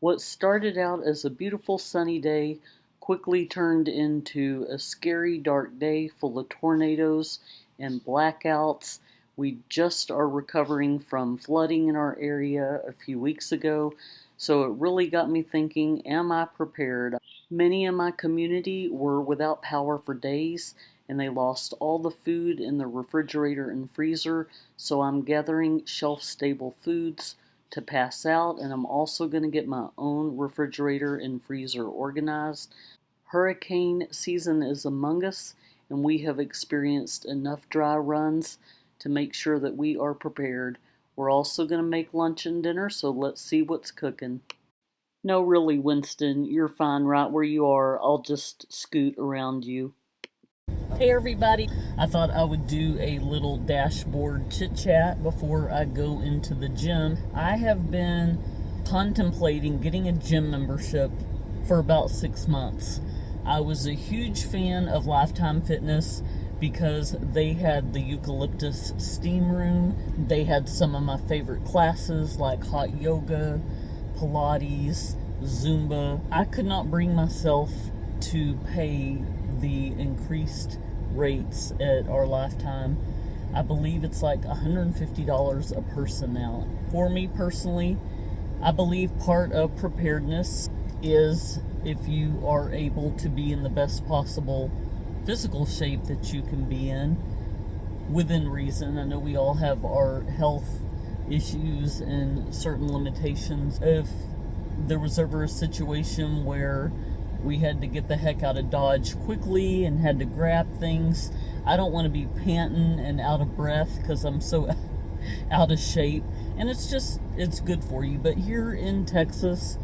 What started out as a beautiful sunny day quickly turned into a scary dark day full of tornadoes and blackouts. We just are recovering from flooding in our area a few weeks ago, so it really got me thinking, am I prepared? Many in my community were without power for days, and they lost all the food in the refrigerator and freezer, so I'm gathering shelf-stable foods to pass out, and I'm also going to get my own refrigerator and freezer organized. Hurricane season is among us, and we have experienced enough dry runs to make sure that we are prepared. We're also going to make lunch and dinner, so let's see what's cooking. No, really, Winston, you're fine right where you are. I'll just scoot around you. Hey everybody, I thought I would do a little dashboard chit chat before I go into the gym. I have been contemplating getting a gym membership for about 6 months. I was a huge fan of Lifetime Fitness because they had the eucalyptus steam room. They had some of my favorite classes like hot yoga, Pilates, Zumba. I could not bring myself to pay the increased rates at our Lifetime. I believe it's like $150 a person now. For me personally, I believe part of preparedness is if you are able to be in the best possible physical shape that you can be in within reason. I know we all have our health issues and certain limitations. If there was ever a situation where we had to get the heck out of Dodge quickly and had to grab things, I don't want to be panting and out of breath because I'm so out of shape. And it's good for you. But here in Texas,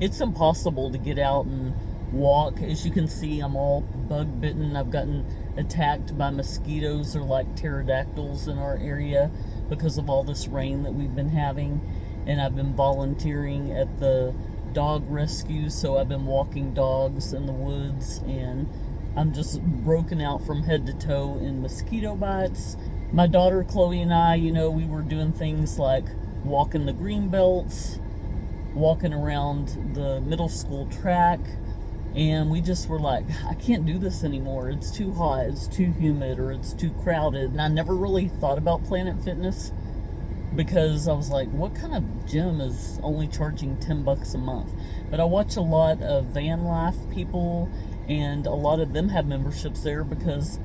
it's impossible to get out and walk. As you can see, I'm all bug bitten. I've gotten attacked by mosquitoes or like pterodactyls in our area because of all this rain that we've been having. And I've been volunteering at the dog rescue, so I've been walking dogs in the woods, and I'm just broken out from head to toe in mosquito bites. My daughter Chloe and I, we were doing things like walking the green belts, walking around the middle school track, and we just were like, I can't do this anymore. It's too hot, it's too humid, or it's too crowded. And I never really thought about Planet Fitness because I was like, what kind of gym is only charging $10 a month? But I watch a lot of van life people, and a lot of them have memberships there because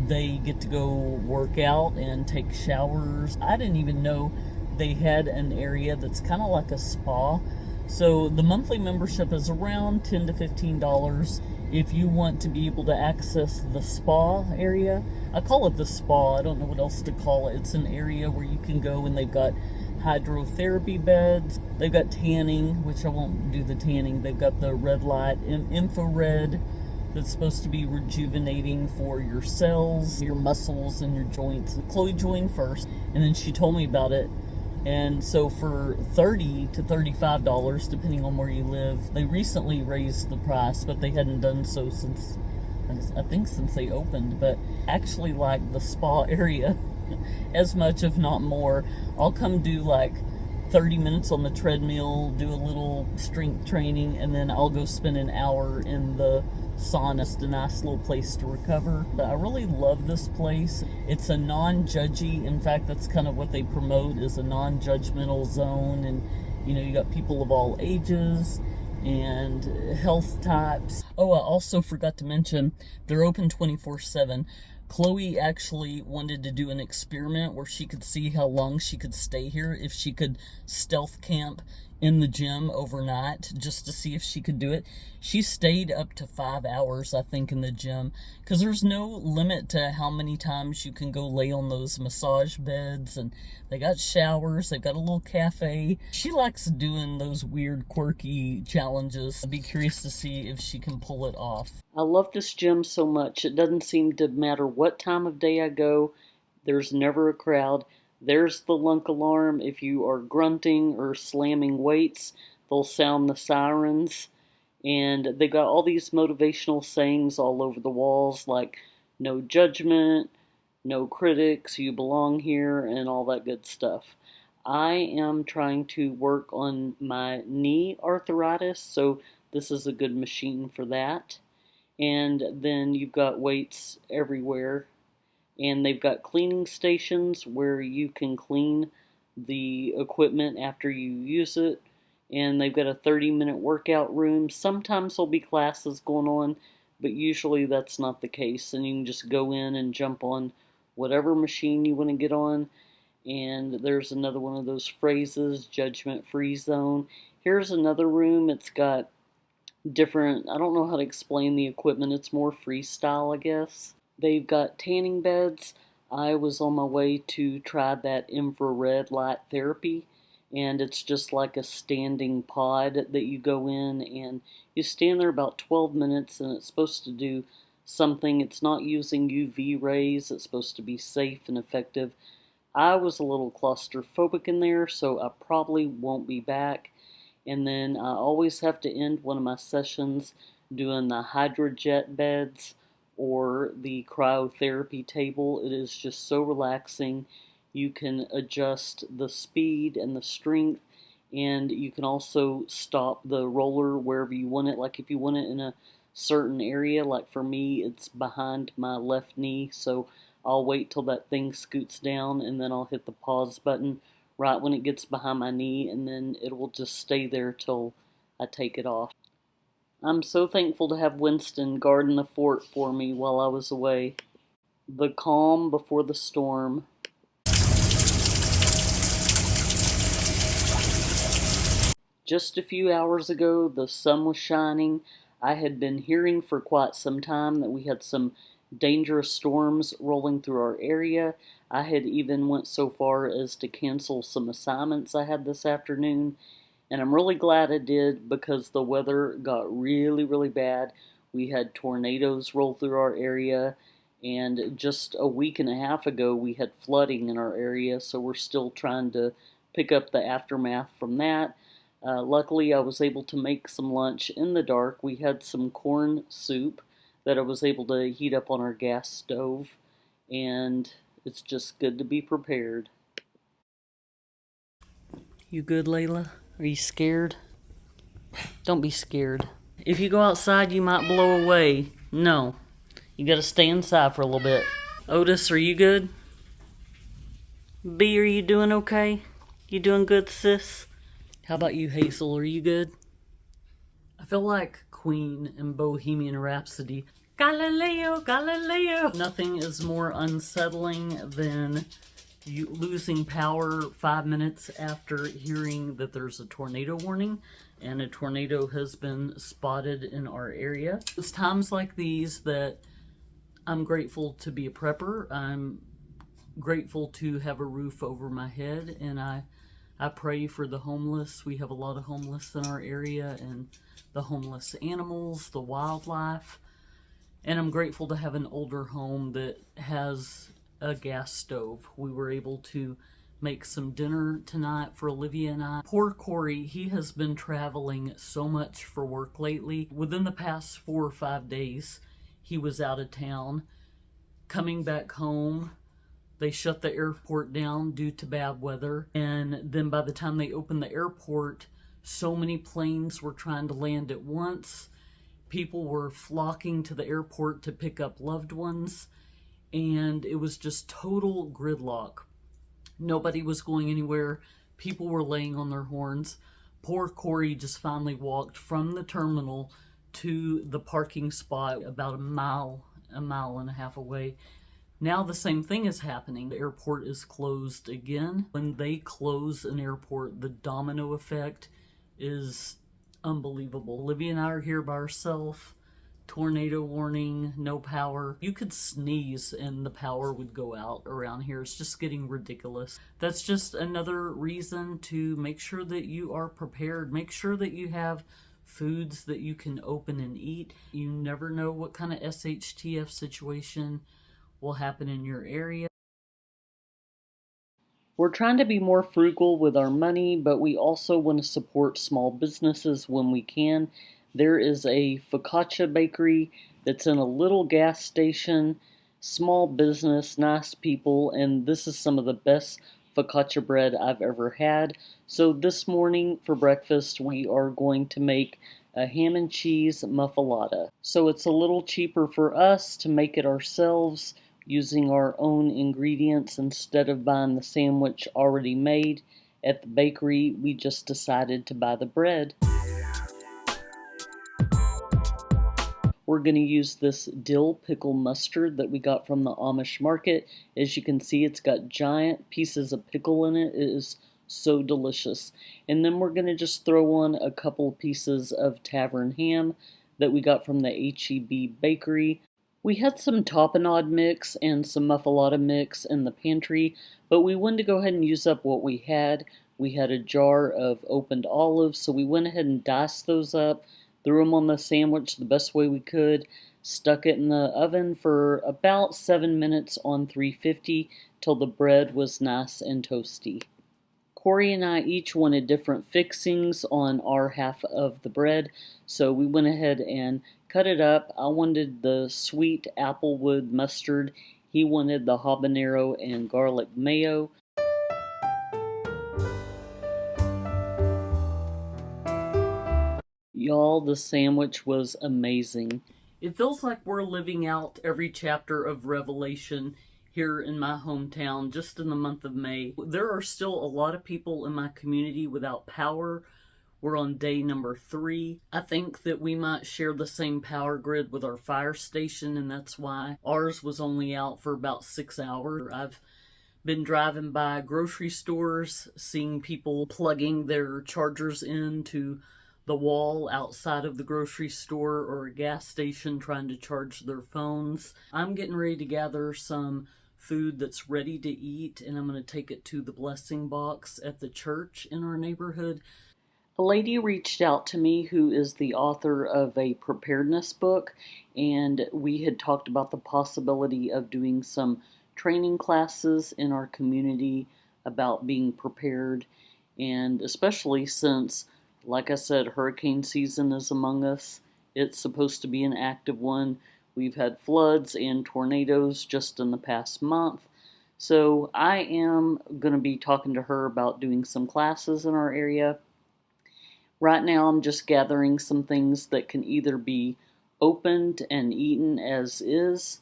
they get to go work out and take showers. I didn't even know they had an area that's kind of like a spa. So the monthly membership is around $10 to $15 if you want to be able to access the spa area. I call it the spa. I don't know what else to call it. It's an area where you can go, and they've got hydrotherapy beds. They've got tanning, which I won't do the tanning. They've got the red light and infrared that's supposed to be rejuvenating for your cells, your muscles, and your joints. Chloe joined first, and then she told me about it. And so for $30 to $35, depending on where you live, they recently raised the price, but they hadn't done so since they opened. But actually like the spa area as much, if not more. I'll come do like 30 minutes on the treadmill, do a little strength training, and then I'll go spend an hour in the sauna. It's a nice little place to recover. But I really love this place. It's a non-judgy. In fact, that's kind of what they promote, is a non-judgmental zone. And you got people of all ages and health types. Oh, I also forgot to mention, they're open 24/7. Chloe actually wanted to do an experiment where she could see how long she could stay here, if she could stealth camp in the gym overnight, just to see if she could do it. She stayed up to 5 hours, I think, in the gym, because there's no limit to how many times you can go lay on those massage beds, and they got showers, they've got a little cafe. She likes doing those weird, quirky challenges. I'd be curious to see if she can pull it off. I love this gym so much. It doesn't seem to matter what time of day I go. There's never a crowd. There's the lunk alarm. If you are grunting or slamming weights, they'll sound the sirens. And they got all these motivational sayings all over the walls, like no judgment, no critics, you belong here, and all that good stuff. I am trying to work on my knee arthritis, so this is a good machine for that. And then you've got weights everywhere, and they've got cleaning stations where you can clean the equipment after you use it, and they've got a 30-minute workout room. Sometimes there'll be classes going on, but usually that's not the case, and you can just go in and jump on whatever machine you want to get on. And there's another one of those phrases, judgment free zone. Here's another room. It's got different, I don't know how to explain the equipment, it's more freestyle, I guess. They've got tanning beds. I was on my way to try that infrared light therapy, and it's just like a standing pod that you go in and you stand there about 12 minutes, and it's supposed to do something. It's not using UV rays, it's supposed to be safe and effective. I was a little claustrophobic in there, so I probably won't be back. And then I always have to end one of my sessions doing the hydrojet beds or the cryotherapy table. It is just so relaxing. You can adjust the speed and the strength, and you can also stop the roller wherever you want it. Like if you want it in a certain area, like for me, it's behind my left knee, so I'll wait till that thing scoots down, and then I'll hit the pause button right when it gets behind my knee, and then it will just stay there till I take it off. I'm so thankful to have Winston guarding the fort for me while I was away. The calm before the storm. Just a few hours ago, the sun was shining. I had been hearing for quite some time that we had some dangerous storms rolling through our area. I had even went so far as to cancel some assignments I had this afternoon, and I'm really glad I did because the weather got really, really bad. We had tornadoes roll through our area, and just a week and a half ago we had flooding in our area, so we're still trying to pick up the aftermath from that. Luckily, I was able to make some lunch in the dark. We had some corn soup that I was able to heat up on our gas stove, and it's just good to be prepared. You good, Layla? Are you scared? Don't be scared. If you go outside, you might blow away. No. You gotta stay inside for a little bit. Otis, are you good? B, are you doing okay? You doing good, sis? How about you, Hazel? Are you good? I feel like Queen in Bohemian Rhapsody. Galileo, Galileo! Nothing is more unsettling than you losing power 5 minutes after hearing that there's a tornado warning, and a tornado has been spotted in our area. It's times like these that I'm grateful to be a prepper. I'm grateful to have a roof over my head, and I pray for the homeless. We have a lot of homeless in our area, and the homeless animals, the wildlife. And I'm grateful to have an older home that has a gas stove. We were able to make some dinner tonight for Olivia and I. Poor Corey, he has been traveling so much for work lately. Within the past 4 or 5 days, he was out of town. Coming back home, they shut the airport down due to bad weather. And then by the time they opened the airport, so many planes were trying to land at once. People were flocking to the airport to pick up loved ones. And it was just total gridlock. Nobody was going anywhere. People were laying on their horns. Poor Corey just finally walked from the terminal to the parking spot about a mile and a half away. Now the same thing is happening. The airport is closed again. When they close an airport, the domino effect is unbelievable. Olivia and I are here by ourselves. Tornado warning, no power. You could sneeze and the power would go out around here. It's just getting ridiculous. That's just another reason to make sure that you are prepared. Make sure that you have foods that you can open and eat. You never know what kind of SHTF situation will happen in your area. We're trying to be more frugal with our money, but we also want to support small businesses when we can. There is a focaccia bakery that's in a little gas station, small business, nice people, and this is some of the best focaccia bread I've ever had. So this morning for breakfast we are going to make a ham and cheese muffalata. So it's a little cheaper for us to make it ourselves using our own ingredients instead of buying the sandwich already made at the bakery. We just decided to buy the bread. We're going to use this dill pickle mustard that we got from the Amish market. As you can see, it's got giant pieces of pickle in it. It is so delicious. And then we're going to just throw on a couple pieces of tavern ham that we got from the H-E-B bakery. We had some tapenade mix and some muffalata mix in the pantry, but we wanted to go ahead and use up what we had. We had a jar of opened olives, so we went ahead and diced those up, threw them on the sandwich the best way we could, stuck it in the oven for about 7 minutes on 350 till the bread was nice and toasty. Corey and I each wanted different fixings on our half of the bread, so we went ahead and cut it up. I wanted the sweet applewood mustard. He wanted the habanero and garlic mayo. Y'all, the sandwich was amazing. It feels like we're living out every chapter of Revelation here in my hometown just in the month of May. There are still a lot of people in my community without power. We're on day number 3. I think that we might share the same power grid with our fire station, and that's why ours was only out for about 6 hours. I've been driving by grocery stores, seeing people plugging their chargers into the wall outside of the grocery store or a gas station trying to charge their phones. I'm getting ready to gather some food that's ready to eat, and I'm going to take it to the blessing box at the church in our neighborhood. A lady reached out to me who is the author of a preparedness book, and we had talked about the possibility of doing some training classes in our community about being prepared, and especially since, like I said, hurricane season is among us. It's supposed to be an active one. We've had floods and tornadoes just in the past month. So I am going to be talking to her about doing some classes in our area. Right now I'm just gathering some things that can either be opened and eaten as is,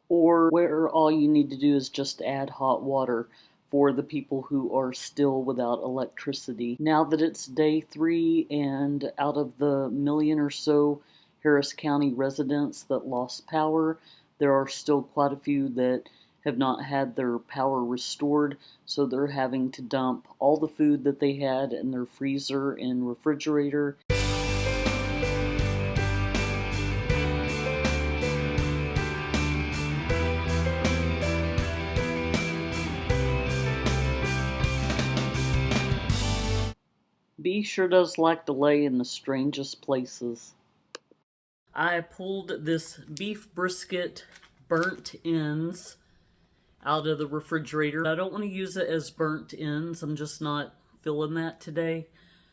or where all you need to do is just add hot water for the people who are still without electricity. Now that it's day 3 and out of the million or so Harris County residents that lost power, there are still quite a few that have not had their power restored, so they're having to dump all the food that they had in their freezer and refrigerator. Bee sure does like to lay in the strangest places. I pulled this beef brisket burnt ends out of the refrigerator. I don't want to use it as burnt ends. I'm just not feeling that today.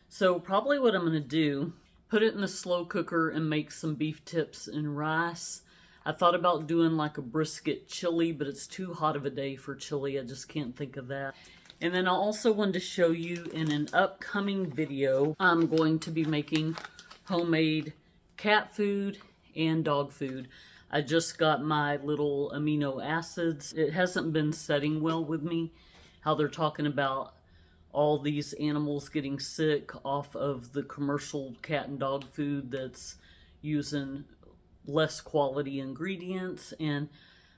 So probably what I'm going to do, put it in the slow cooker and make some beef tips and rice. I thought about doing like a brisket chili, but it's too hot of a day for chili. I just can't think of that. And then I also wanted to show you in an upcoming video, I'm going to be making homemade cat food and dog food. I just got my little amino acids. It hasn't been setting well with me, how they're talking about all these animals getting sick off of the commercial cat and dog food that's using less quality ingredients. And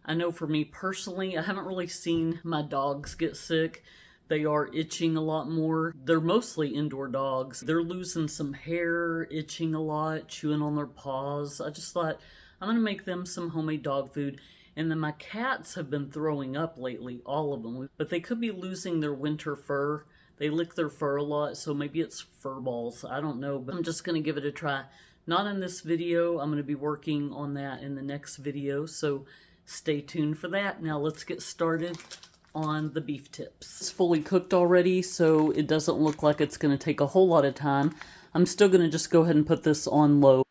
I know for me personally, I haven't really seen my dogs get sick. They are itching a lot more. They're mostly indoor dogs. They're losing some hair, itching a lot, chewing on their paws. I just thought, I'm gonna make them some homemade dog food. And then my cats have been throwing up lately, all of them. But they could be losing their winter fur. They lick their fur a lot, so maybe it's fur balls. I don't know, but I'm just gonna give it a try. Not in this video. I'm gonna be working on that in the next video, so stay tuned for that. Now let's get started on the beef tips. It's fully cooked already, so it doesn't look like it's going to take a whole lot of time. I'm still going to just go ahead and put this on low.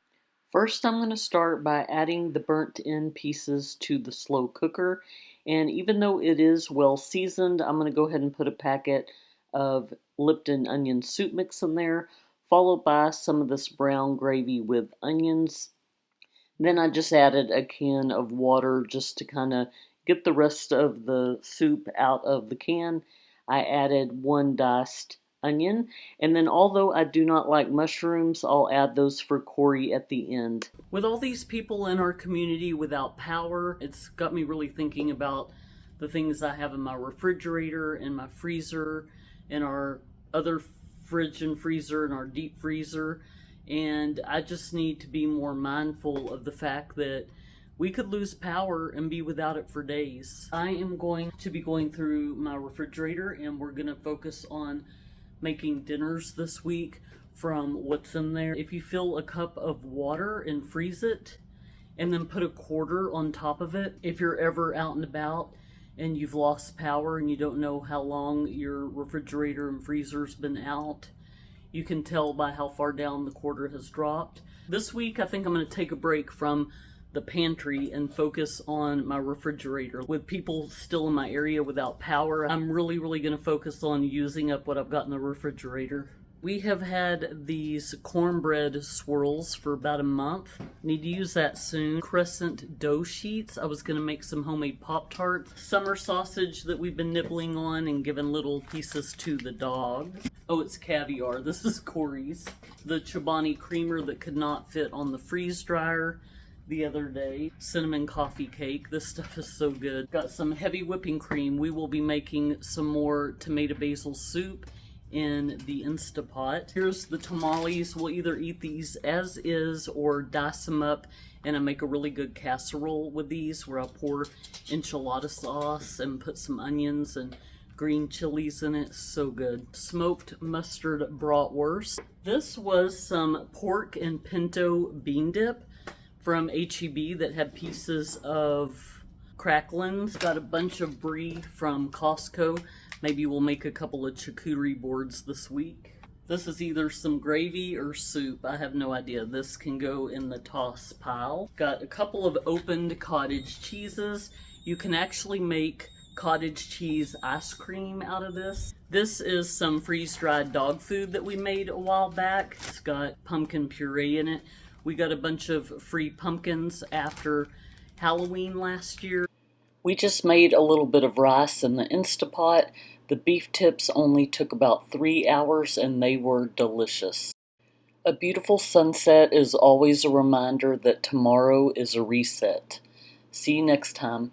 First, I'm going to start by adding the burnt end pieces to the slow cooker, And even though it is well seasoned, I'm going to go ahead and put a packet of Lipton onion soup mix in there, followed by some of this brown gravy with onions. Then I just added a can of water just to kind of get the rest of the soup out of the can. I added one diced onion, and then although I do not like mushrooms, I'll add those for Corey at the end. With all these people in our community without power, it's got me really thinking about the things I have in my refrigerator and my freezer and our other fridge and freezer and our deep freezer. And I just need to be more mindful of the fact that we could lose power and be without it for days. I am going to be going through my refrigerator, and we're going to focus on making dinners this week from what's in there. If you fill a cup of water and freeze it, and then put a quarter on top of it, if you're ever out and about and you've lost power and you don't know how long your refrigerator and freezer's been out, you can tell by how far down the quarter has dropped. This week, I think I'm going to take a break from the pantry and focus on my refrigerator. With people still in my area without power, I'm really going to focus on using up what I've got in the refrigerator. We have had these cornbread swirls for about a month. Need to use that soon. Crescent dough sheets. I was going to make some homemade Pop-Tarts. Summer sausage that we've been nibbling on and giving little pieces to the dog. Oh, it's caviar. This is Corey's. The Chobani creamer that could not fit on the freeze dryer the other day. Cinnamon coffee cake. This stuff is so good. Got some heavy whipping cream. We will be making some more tomato basil soup in the Instapot. Here's the tamales. We'll either eat these as is or dice them up, and I make a really good casserole with these where I pour enchilada sauce and put some onions and green chilies in it. So good. Smoked mustard bratwurst. This was some pork and pinto bean dip from H-E-B that had pieces of cracklins. Got a bunch of brie from Costco. Maybe we'll make a couple of charcuterie boards this week. This is either some gravy or soup. I have no idea. This can go in the toss pile. Got a couple of opened cottage cheeses. You can actually make cottage cheese ice cream out of this. This is some freeze-dried dog food that we made a while back. It's got pumpkin puree in it. We got a bunch of free pumpkins after Halloween last year. We just made a little bit of rice in the Instapot. The beef tips only took about 3 hours and they were delicious. A beautiful sunset is always a reminder that tomorrow is a reset. See you next time.